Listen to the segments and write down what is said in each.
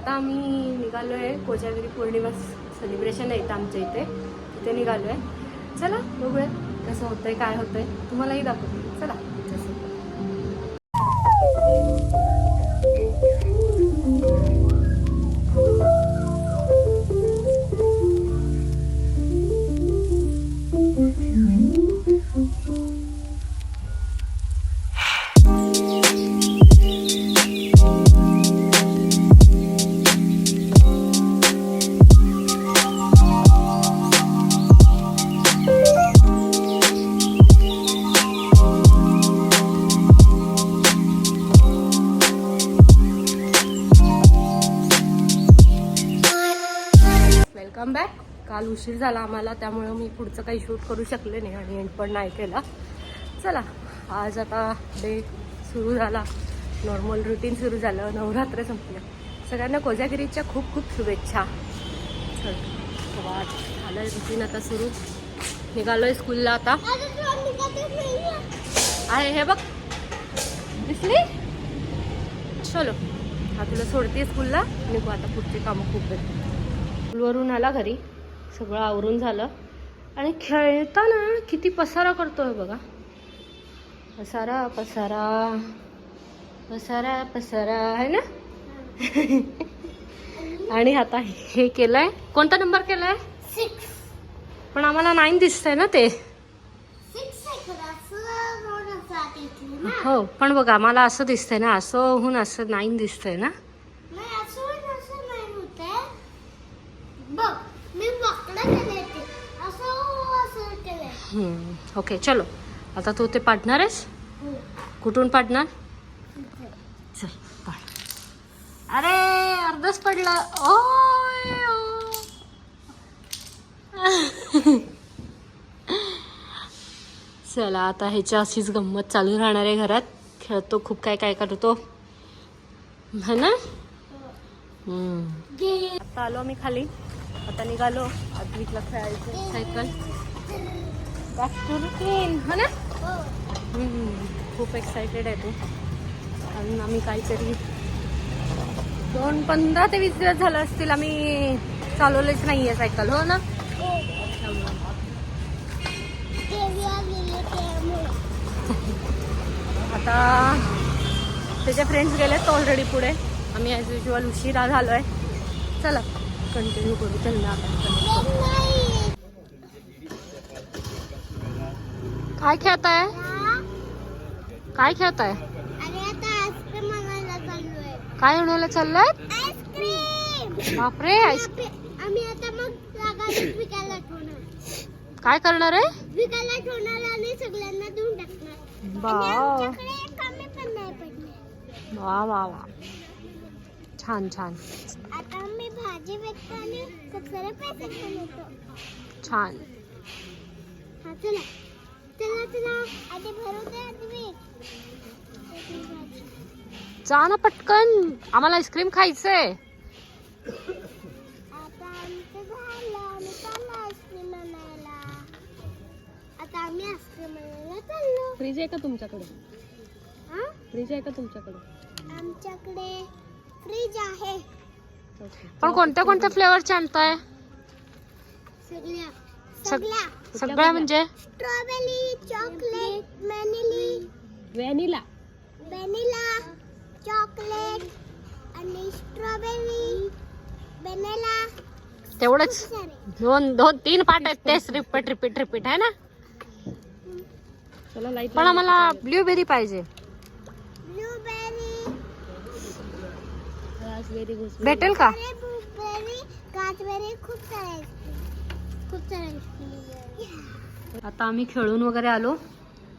आता आम्ही निघालो आहे. कोजागिरी पौर्णिमा सेलिब्रेशन आहे इथं आमच्या इथे, तिथे निघालो आहे. चला बघूया कसं होतंय, काय होतंय, तुम्हालाही दाखवते. चला. Welcome back. काल उशीर झाला आम्हाला, त्यामुळं मी पुढचं काही शूट करू शकले नाही आणि एंड पण नाही केला. चला, आज आता डे सुरू झाला, नॉर्मल रुटीन सुरू झालं, नवरात्र संपलं. सगळ्यांना कोजागिरीच्या खूप खूप शुभेच्छा. चल झालं रुटीन आता सुरू. निघालोय स्कूलला आता. आहे हे बघ, दिसली. चलो, हा तुला सोडते स्कूलला. निघू आता, पुढचे कामं खूप आहेत. स्कूलवरून आला घरी, सगळं आवरून झालं आणि खेळताना किती पसारा करतोय बघा. पसारा पसारा पसारा पसारा आहे ना. आणि आता हे केलंय. कोणता नंबर केलाय? 6. पण आम्हाला 9 दिसतंय ना ते. हो, पण बघा मला असं दिसतंय ना, असं होऊन असं 9 दिसतंय ना. ओके, चलो आता तू ते पाडणार आहेस. कुठून पाडणार? चल पाड. अरे अर्धच पडला. ओ चला, आता ह्याची अशीच गंमत चालू राहणार आहे घरात. खेळतो खूप, काय काय करतो है ना. आता आलो आम्ही खाली, आता निघालो अद्विकला खेळायचं. सायकल बॅक टू रुटीन हो ना. खूप एक्सायटेड आहे तू. कारण आम्ही काहीतरी 15 ते 20 दिवस झालं असतील आम्ही चालवलेच नाही आहे सायकल, हो ना. आता त्याचे फ्रेंड्स गेलेत ऑलरेडी पुढे. आम्ही ॲज युजल उशिरा झालो आहे. चला कंटिन्यू करू त्यांना. काय खेळताय? काय खेळताय? काय आणायला चाललंय? बापरे, आम्ही आता मग विकायला ठेवणार. काय करणार आहे? विकायला ठेवणार आणि सगळ्यांना देऊन टाकणार. कमी पण नाही पडणार. वा वा वा, छान छान. आता मी भाजी विकतो आणि खूप सारे पैसे कमवतो. छान. हा चला चला चला, आधी भरू दे. जा ना पटकन, आम्हाला आईस्क्रीम खायचंय. आता आमचं झालं, आम्ही चाललो आईस्क्रीम आणायला. आता आम्ही आईस्क्रीम आणायला चाललो. फ्रीज आहे का तुमच्याकडे? हा, फ्रीज आहे का तुमच्याकडे? आमच्याकडे फ्रीज आहे. पण कोणत्या कोणत्या फ्लेवरचे आणताय? सगळ्या म्हणजे स्ट्रॉबेरी, चॉकलेट, व्हॅनिला, चॉकलेट आणि स्ट्रॉबेरी, व्हॅनिला. तेवढंच? 2-3 पार्ट आहेत तेच, रिपीट आहे ना. पण आम्हाला ब्लूबेरी पाहिजे. भेटेल का? आता आम्ही खेळून वगैरे आलो.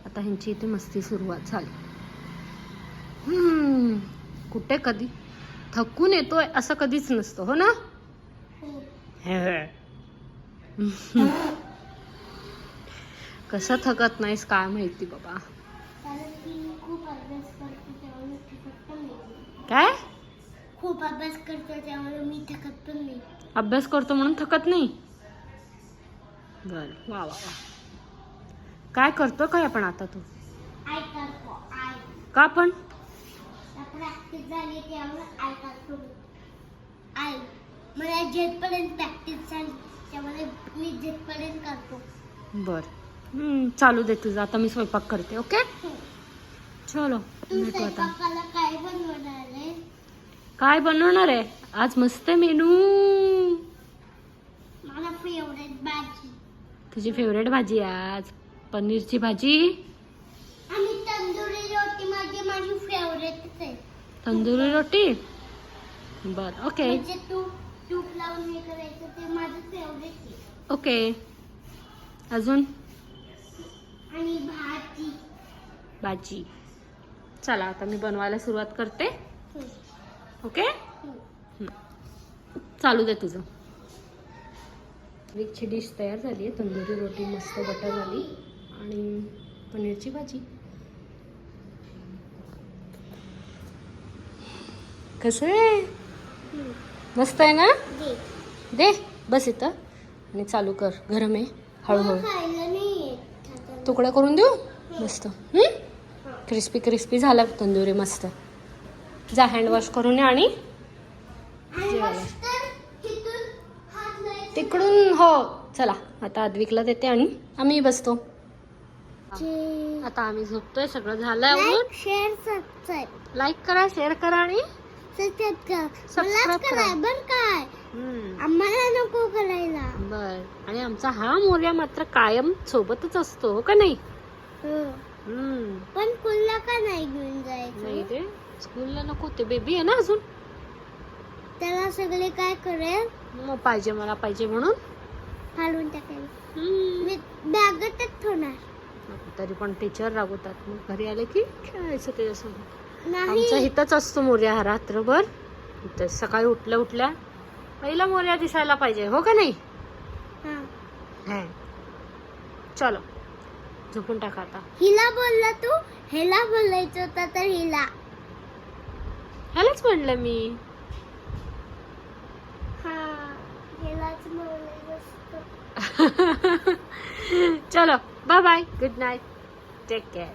आता ह्यांची इथे मस्ती सुरुवात झाली. कुठे कधी थकून येतोय असं कधीच नसतं, हो ना. कसं थकत नाहीस काय माहिती बाबा. काय? खूप अभ्यास करतो त्यामुळे मी थकत पण नाही. अभ्यास करतो म्हणून थकत नाही. बर, वा वा वा. काय करतो काय आपण आता तू? आय करतो. का पण? प्रॅक्टिस झाली त्यामुळे आय करतो. आई मला जेतपर्यंत प्रॅक्टिस झाली त्यामध्ये मी जेतपर्यंत करतो. बर चालू दे तुझं. आता मी स्वयंपाक करते. ओके चलो तू भेटू आता. स्वयंपाकाला काय बनवणार आहे? काय बनवणार आहे आज? मस्त मेनू. मला फेवरेट भाजी तुझी फेवरेट भाजी आहे आज पनीरची भाजी. आणि तंदुरी रोटी माझी फेवरेटच आहे. तंदुरी रोटी. बर ओके म्हणजे तूप लावून हे करायचं ते माझं फेवरेट आहे. ओके अजून आणि भाजी. भाजी. चला आता मी बनवायला सुरुवात करते. ओके चालू दे तुझं. ची डिश तयार झाली आहे. तंदुरी रोटी मस्त बटर झाली आणि पनीरची भाजी. कसं आहे? मस्त आहे ना? दे बस इथं आणि चालू कर. गरम आहे हळूहळू. खायला नाही येत. तुकडा करून देऊ. मस्त क्रिस्पी क्रिस्पी झाला तंदुरी मस्त. जा हँडवॉश करून ये आणि जेवायला. तिकडून हो. चला आता अद्विकला देते आणि आम्ही बसतो. आता आम्ही झोपतोय. सगळं झालं. शेअर सबस्क्राईब लाईक करा, शेअर करा आणि सबस्क्राईब करा. बरं काय आम्हाला नको करायला. बर. आणि आमचा हा मोर्या मात्र कायम सोबतच असतो हो का नाही? पण कुल्ला का नाही घेऊन जायचं? नाही ते स्कूलला नको. ते बेबी आहे ना अजून. त्याला सगळे काय करेल? मग पाहिजे मला पाहिजे म्हणून फाडून टाकेल. मी बॅगेतच ठेवणार. तरी पण टीचर रागवतात. मग घरी आले की खेळायचं त्याच्यासोबत. नाही आमचा हितच असतो मोर्या हा रात्रभर. इथं सकाळी उठल्या पहिला मोर्या दिसायला पाहिजे हो का नाही? हा. चलो झोपून टाका आता. हिला बोलला तू? हेला बोलायचं होतं तर हिला. ह्यालाच म्हणलं मी. हा हेलाच बोलायचं असतं. चलो bye bye. Good night. Take care.